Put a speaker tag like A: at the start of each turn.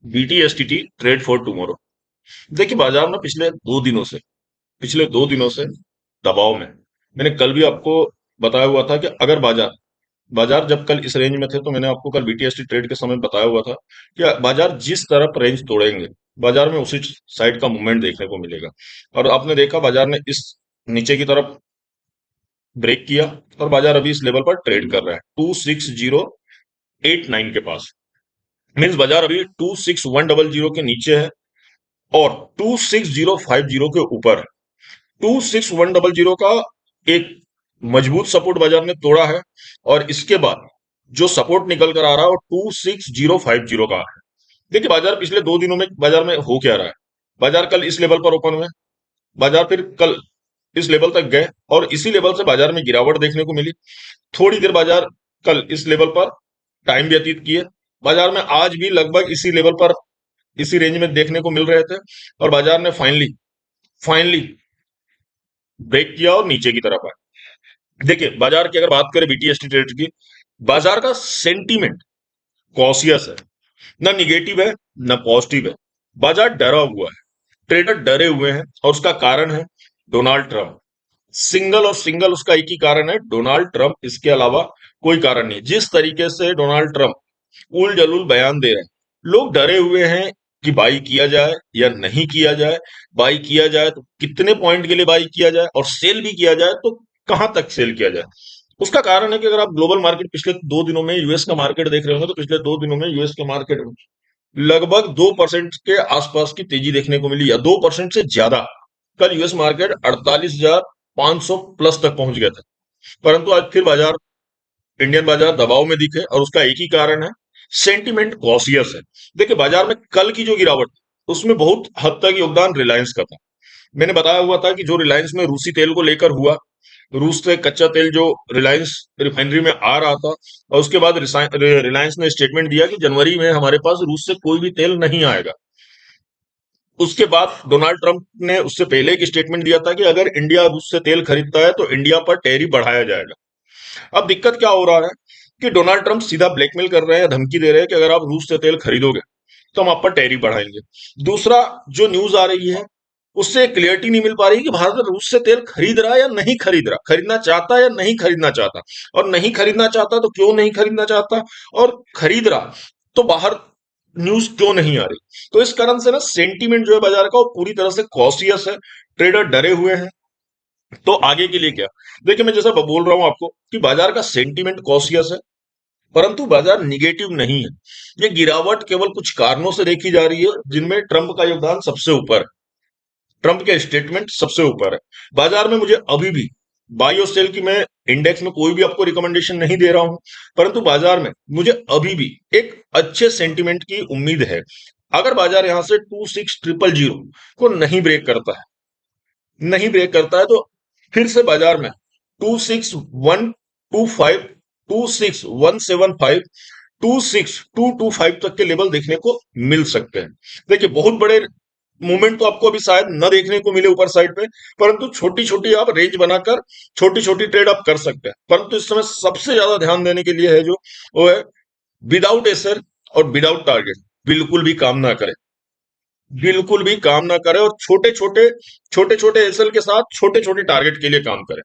A: BTSTT trade for tomorrow. देखिए बाजार में पिछले 2 दिनों से दबाव में। मैंने कल भी आपको बताया हुआ था कि अगर बाजार बाजार जब कल इस रेंज में थे तो मैंने आपको कल BTST ट्रेड के समय बताया हुआ था कि बाजार जिस तरफ रेंज तोड़ेंगे बाजार में उसी साइड का मूवमेंट देखने को मिलेगा। और आपने देखा बाजार ने इस नीचे की तरफ ब्रेक किया और बाजार अभी इस लेवल पर ट्रेड कर रहा है 26089 के पास। मीन्स बाजार अभी 26100 के नीचे है और 26050 के ऊपर है। 26100 का एक मजबूत सपोर्ट बाजार ने तोड़ा है और इसके बाद जो सपोर्ट निकल कर आ रहा है वो 26050 का है। देखिए बाजार पिछले 2 दिनों में बाजार में हो क्या रहा है। बाजार कल इस लेवल पर ओपन हुए, बाजार फिर कल इस लेवल तक गए और इसी लेवल से बाजार में गिरावट देखने को मिली। थोड़ी देर बाजार कल इस लेवल पर टाइम व्यतीत किए, बाजार में आज भी लगभग इसी लेवल पर इसी रेंज में देखने को मिल रहे थे और बाजार ने फाइनली फाइनली ब्रेक किया और नीचे की तरफ आया। देखिए बाजार की अगर बात करें BTST ट्रेड की, बाजार का सेंटीमेंट कॉशियस है, ना निगेटिव है ना पॉजिटिव है। बाजार डरा हुआ है, ट्रेडर डरे हुए हैं और उसका कारण है डोनाल्ड ट्रंप। सिंगल और सिंगल उसका एक ही कारण है डोनाल्ड ट्रंप, इसके अलावा कोई कारण नहीं। जिस तरीके से डोनाल्ड ट्रंप उल जलूल बयान दे रहे हैं, लोग डरे हुए हैं कि बाई किया जाए या नहीं किया जाए। बाई किया जाए तो कितने पॉइंट के लिए बाई किया जाए और सेल भी किया जाए तो कहां तक सेल किया जाए। उसका कारण है कि अगर आप ग्लोबल मार्केट पिछले 2 दिनों में यूएस का मार्केट देख रहे होंगे तो पिछले 2 दिनों में यूएस के मार्केट में लगभग 2% के आसपास की तेजी देखने को मिली या 2% से ज्यादा। कल यूएस मार्केट 48,500 प्लस तक पहुंच गया था, परंतु आज फिर बाजार इंडियन बाजार दबाव में दिखे और उसका एक ही कारण है सेंटिमेंट कॉशियस है। देखिए बाजार में कल की जो गिरावट उसमें बहुत हद तक योगदान रिलायंस का था। मैंने बताया हुआ था कि जो रिलायंस में रूसी तेल को लेकर हुआ, रूस से कच्चा तेल जो रिलायंस रिफाइनरी में आ रहा था और उसके बाद रिलायंस ने स्टेटमेंट दिया कि जनवरी में हमारे पास रूस से कोई भी तेल नहीं आएगा। उसके बाद डोनाल्ड ट्रंप ने उससे पहले एक स्टेटमेंट दिया था कि अगर इंडिया रूस से तेल खरीदता है तो इंडिया पर टैरिफ बढ़ाया जाएगा। अब दिक्कत क्या हो रहा है कि डोनाल्ड ट्रंप सीधा ब्लैकमेल कर रहे हैं, धमकी दे रहे हैं कि अगर आप रूस से तेल खरीदोगे तो हम आप पर टैरिफ बढ़ाएंगे। दूसरा जो न्यूज आ रही है उससे क्लियरिटी नहीं मिल पा रही कि भारत रूस से तेल खरीद रहा है या नहीं खरीद रहा, खरीदना चाहता है या नहीं खरीदना चाहता, और नहीं खरीदना चाहता तो क्यों नहीं खरीदना चाहता, और खरीद रहा तो बाहर न्यूज क्यों नहीं आ रही। तो इस कारण से ना सेंटीमेंट जो है बाजार का वो पूरी तरह से कॉशियस है, ट्रेडर डरे हुए हैं। तो आगे के लिए क्या, देखिए मैं जैसा बोल रहा हूं आपको कि बाजार का सेंटीमेंट कॉशियस है परंतु बाजार निगेटिव नहीं है। ये गिरावट केवल कुछ कारणों से देखी जा रही है जिनमें ट्रंप का योगदान सबसे ऊपर है, ट्रंप के स्टेटमेंट सबसे ऊपर है। बाजार में मुझे अभी भी बाई और सेल की मैं इंडेक्स में कोई भी आपको रिकमेंडेशन नहीं दे रहा हूं, परंतु बाजार में मुझे अभी भी एक अच्छे सेंटीमेंट की उम्मीद है। अगर बाजार यहां से 26000 को नहीं ब्रेक करता है तो फिर से बाजार में 26125, 26175, 26225 तक के लेवल देखने को मिल सकते हैं। देखिए बहुत बड़े मूवमेंट तो आपको अभी शायद न देखने को मिले ऊपर साइड पे, परंतु छोटी छोटी आप रेंज बनाकर छोटी छोटी ट्रेड आप कर सकते हैं। परंतु इस समय सबसे ज्यादा ध्यान देने के लिए है जो वो है विदाउट एसर और विदाउट टारगेट बिल्कुल भी काम ना करें, बिल्कुल भी काम ना करें और छोटे छोटे एसएल के साथ छोटे छोटे टारगेट के लिए काम करें।